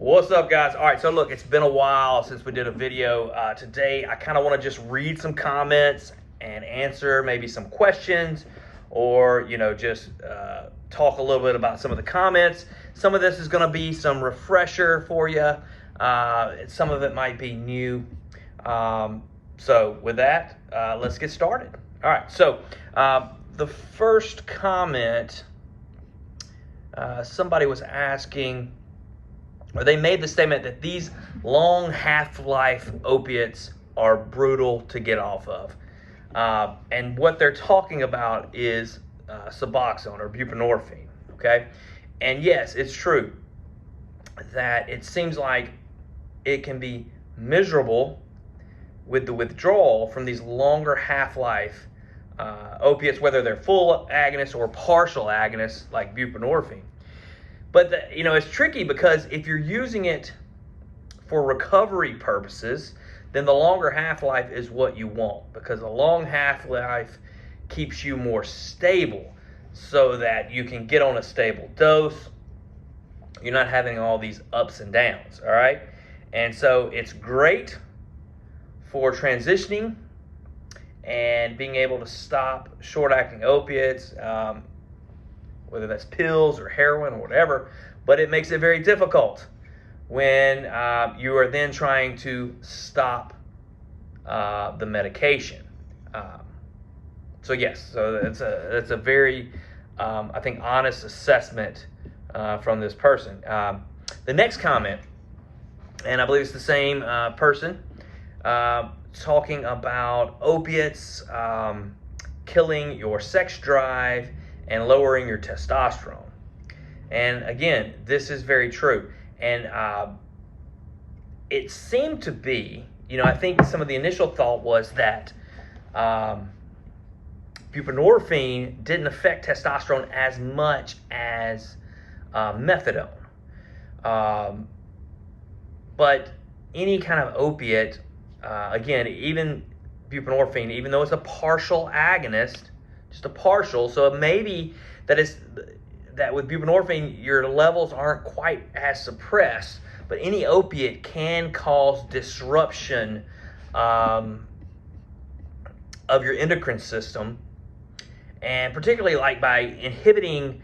What's up, guys? All right, so look, it's been a while since we did a video. Today, I kind of want to just read some comments and answer maybe some questions, or just talk a little bit about some of the comments. Some of this is going to be some refresher for you. Some of it might be new. So with that, let's get started. All right, so the first comment, somebody was asking, or they made the statement that these long half-life opiates are brutal to get off of. And what they're talking about is Suboxone or buprenorphine, okay? And yes, it's true that it seems like it can be miserable with the withdrawal from these longer half-life opiates, whether they're full agonists or partial agonists like buprenorphine. But it's tricky, because if you're using it for recovery purposes, then the longer half-life is what you want, because a long half-life keeps you more stable so that you can get on a stable dose. You're not having all these ups and downs, all right? And so it's great for transitioning and being able to stop short-acting opiates, whether that's pills or heroin or whatever, but it makes it very difficult when you are then trying to stop the medication. So yes, so that's a very, I think, honest assessment from this person. The next comment, and I believe it's the same person, talking about opiates killing your sex drive and lowering your testosterone. And again, this is very true. And it seemed to be, I think some of the initial thought was that buprenorphine didn't affect testosterone as much as methadone. But any kind of opiate, again, even buprenorphine, even though it's a partial agonist, just a partial, so it may be that with buprenorphine your levels aren't quite as suppressed, but any opiate can cause disruption of your endocrine system, and particularly like by inhibiting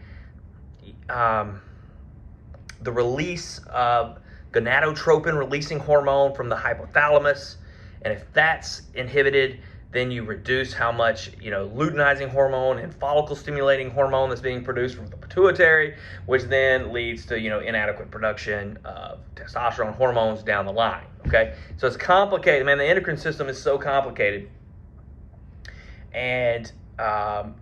the release of gonadotropin releasing hormone from the hypothalamus. And if that's inhibited, then you reduce how much luteinizing hormone and follicle stimulating hormone that's being produced from the pituitary, which then leads to inadequate production of testosterone hormones down the line. Okay, so it's complicated, man. The endocrine system is so complicated, and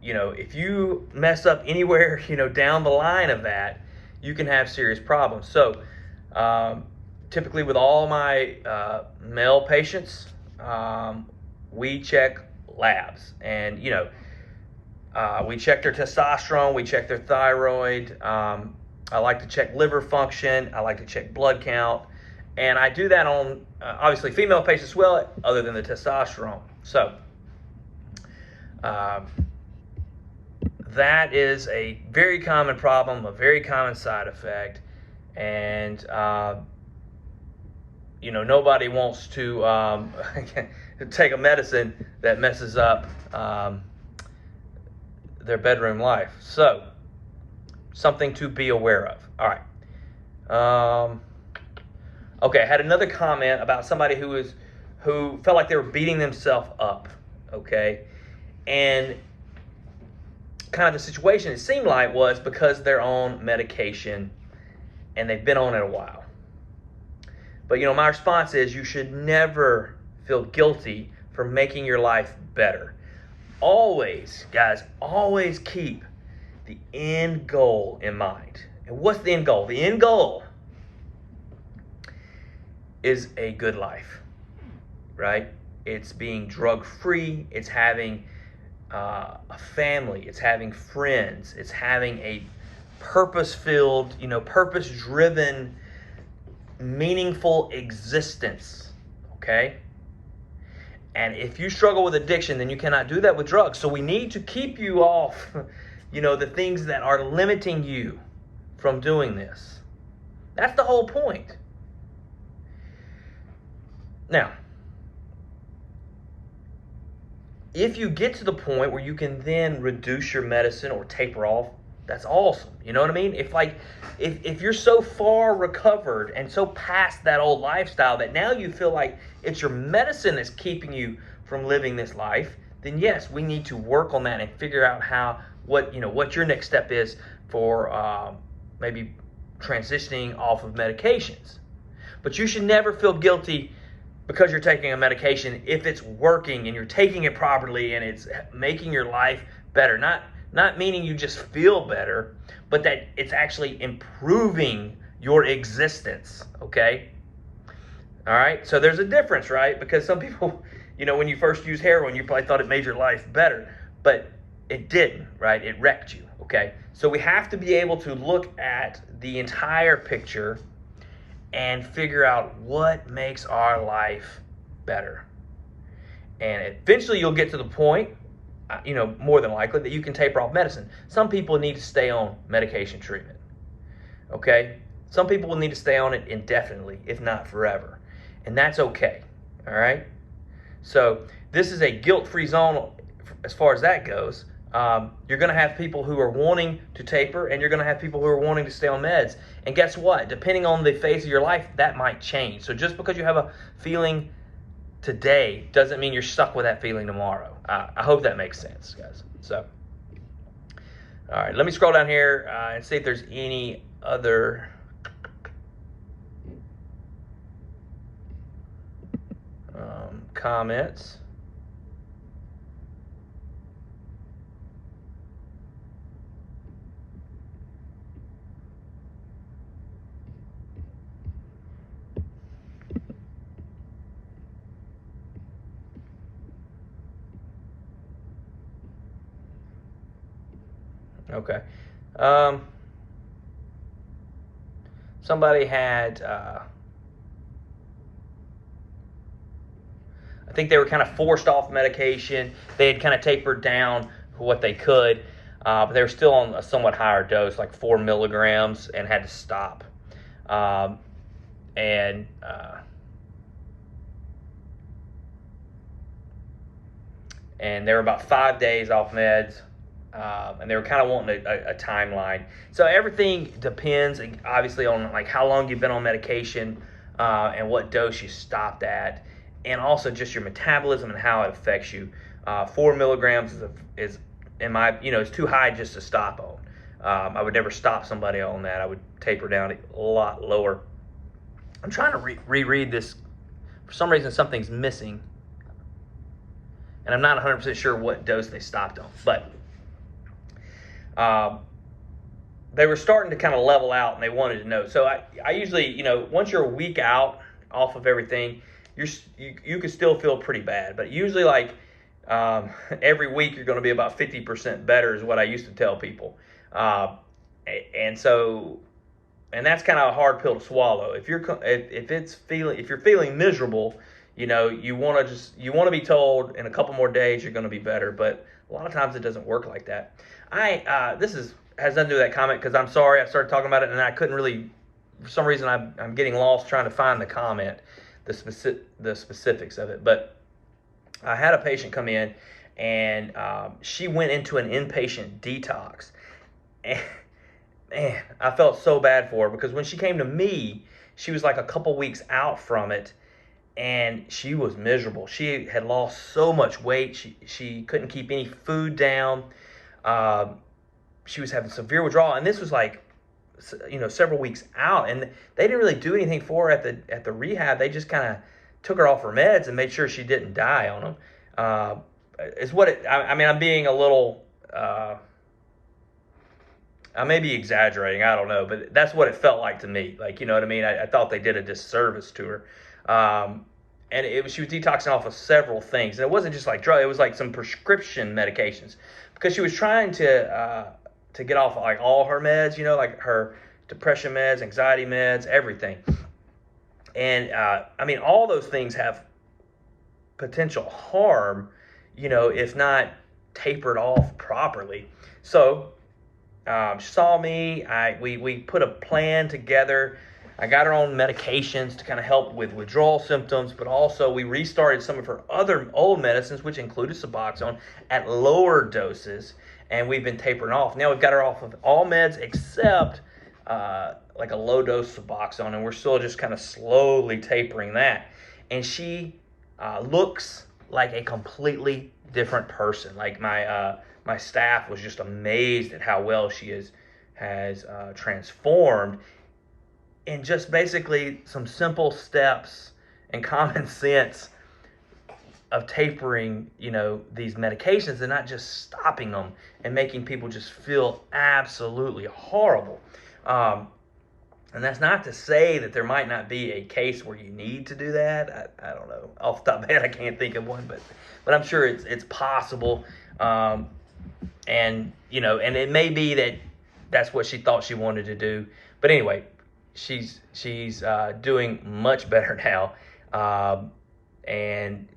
if you mess up anywhere down the line of that, you can have serious problems. So typically with all my male patients, we check labs, and we check their testosterone, we check their thyroid. I like to check liver function, I like to check blood count, and I do that on obviously female patients as well, other than the testosterone. So that is a very common problem, a very common side effect, and nobody wants to take a medicine that messes up their bedroom life. So, something to be aware of. All right. Okay, I had another comment about somebody who felt like they were beating themselves up. Okay, and kind of the situation, it seemed like, was because they're on medication and they've been on it a while. But my response is, you should never feel guilty for making your life better. Always, guys, always keep the end goal in mind. And what's the end goal? The end goal is a good life, right? It's being drug-free. It's having a family. It's having friends. It's having a purpose-filled, purpose-driven, meaningful existence, okay? And if you struggle with addiction, then you cannot do that with drugs. So we need to keep you off, the things that are limiting you from doing this. That's the whole point. Now, if you get to the point where you can then reduce your medicine or taper off, that's awesome. You know what I mean? If you're so far recovered and so past that old lifestyle that now you feel like it's your medicine that's keeping you from living this life, then yes, we need to work on that and figure out what your next step is for maybe transitioning off of medications. But you should never feel guilty because you're taking a medication if it's working and you're taking it properly and it's making your life better. Not meaning you just feel better, but that it's actually improving your existence, okay? All right, so there's a difference, right? Because some people, when you first use heroin, you probably thought it made your life better, but it didn't, right? It wrecked you, okay? So we have to be able to look at the entire picture and figure out what makes our life better. And eventually you'll get to the point, more than likely, that you can taper off medicine. Some people need to stay on medication treatment, okay? Some people will need to stay on it indefinitely, if not forever. And that's okay, all right? So this is a guilt-free zone as far as that goes. You're going to have people who are wanting to taper, and you're going to have people who are wanting to stay on meds. And guess what? Depending on the phase of your life, that might change. So just because you have a feeling today doesn't mean you're stuck with that feeling tomorrow. I hope that makes sense, guys. So, all right, let me scroll down here and see if there's any other comments. Okay. Somebody had, I think they were kind of forced off medication. They had kind of tapered down what they could, but they were still on a somewhat higher dose, like 4 milligrams, and had to stop. And they were about 5 days off meds. And they were kind of wanting a timeline. So everything depends, obviously, on like how long you've been on medication and what dose you stopped at, and also just your metabolism and how it affects you. 4 milligrams is in my, it's too high just to stop on. I would never stop somebody on that. I would taper down a lot lower. I'm trying to reread this. For some reason, something's missing, and I'm not 100% sure what dose they stopped on, but they were starting to kind of level out, and they wanted to know. So I usually, once you're a week out off of everything, you can still feel pretty bad. But usually, like every week, you're going to be about 50% better, is what I used to tell people. And that's kind of a hard pill to swallow. If you're feeling miserable, you want to be told in a couple more days you're going to be better. But a lot of times it doesn't work like that. This has nothing to do with that comment, because I'm sorry I started talking about it and I couldn't really, for some reason I'm getting lost trying to find the comment, the specifics of it. But I had a patient come in, and she went into an inpatient detox, and man, I felt so bad for her, because when she came to me, she was like a couple weeks out from it, and she was miserable. She had lost so much weight. She couldn't keep any food down. She was having severe withdrawal, and this was like, several weeks out, and they didn't really do anything for her at the rehab. They just kind of took her off her meds and made sure she didn't die on them. I'm being a little, I may be exaggerating, I don't know, but that's what it felt like to me. Like, you know what I mean? I thought they did a disservice to her. And she was detoxing off of several things. And it wasn't just like drug, it was like some prescription medications, because she was trying to get off like all her meds, like her depression meds, anxiety meds, everything. And all those things have potential harm, if not tapered off properly. So she saw me. We put a plan together I got her on medications to kind of help with withdrawal symptoms, but also we restarted some of her other old medicines, which included Suboxone, at lower doses, and we've been tapering off. Now we've got her off of all meds except like a low dose Suboxone, and we're still just kind of slowly tapering that. And she looks like a completely different person. Like my staff was just amazed at how well she has transformed in just basically some simple steps and common sense of tapering, these medications and not just stopping them and making people just feel absolutely horrible. And that's not to say that there might not be a case where you need to do that. I don't know. Off the top of my head, I can't think of one, but I'm sure it's possible. And it may be that that's what she thought she wanted to do. But anyway, she's doing much better now. And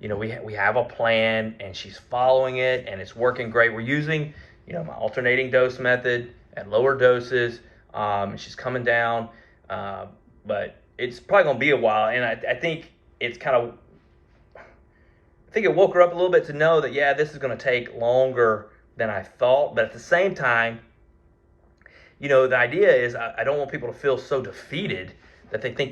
we have a plan, and she's following it, and it's working great. We're using, my alternating dose method at lower doses. She's coming down, but it's probably going to be a while. And I think it woke her up a little bit to know that, yeah, this is going to take longer than I thought. But at the same time, the idea is I don't want people to feel so defeated that they think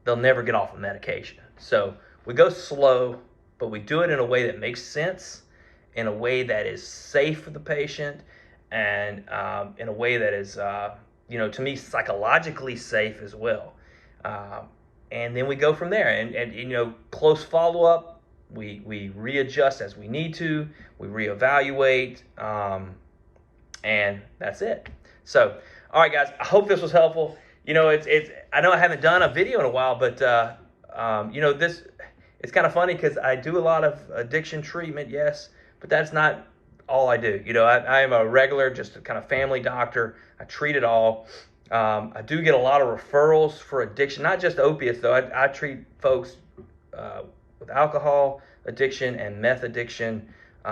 they'll never get off of medication. So we go slow, but we do it in a way that makes sense, in a way that is safe for the patient, and in a way that is, to me, psychologically safe as well. And then we go from there. And close follow-up, we readjust as we need to, we reevaluate, and that's it. So, all right, guys, I hope this was helpful. I know I haven't done a video in a while, but, it's kind of funny because I do a lot of addiction treatment, yes, but that's not all I do. I am a regular, just a kind of family doctor. I treat it all. I do get a lot of referrals for addiction, not just opiates though. I treat folks with alcohol addiction and meth addiction, but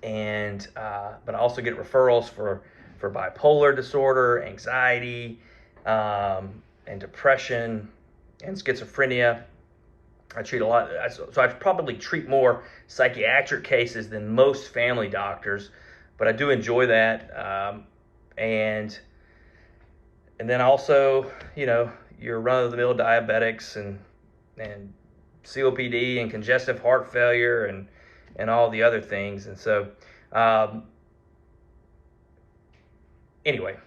I also get referrals for bipolar disorder, anxiety, and depression, and schizophrenia. I treat a lot, so I probably treat more psychiatric cases than most family doctors, but I do enjoy that. And then also, your run-of-the-mill diabetics and COPD and congestive heart failure and all the other things. And so, anyway.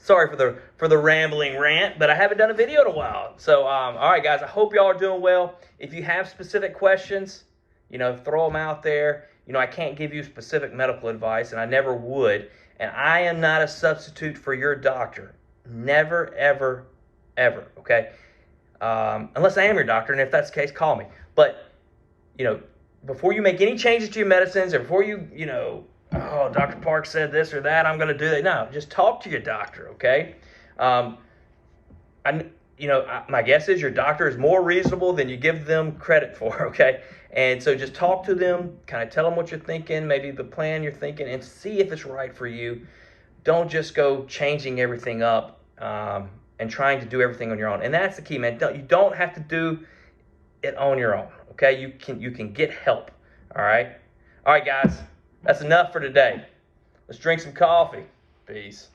Sorry for the rambling rant, but I haven't done a video in a while. So, all right, guys, I hope y'all are doing well. If you have specific questions, throw them out there. I can't give you specific medical advice, and I never would. And I am not a substitute for your doctor. Never, ever, ever, okay? Unless I am your doctor, and if that's the case, call me. But, before you make any changes to your medicines, or before you, oh, Dr. Park said this or that, I'm going to do that. No, just talk to your doctor, okay? My guess is your doctor is more reasonable than you give them credit for, okay? And so just talk to them, kind of tell them what you're thinking, maybe the plan you're thinking, and see if it's right for you. Don't just go changing everything up and trying to do everything on your own. And that's the key, man. You don't have to do it on your own, okay? You can get help, all right? All right, guys. That's enough for today. Let's drink some coffee. Peace.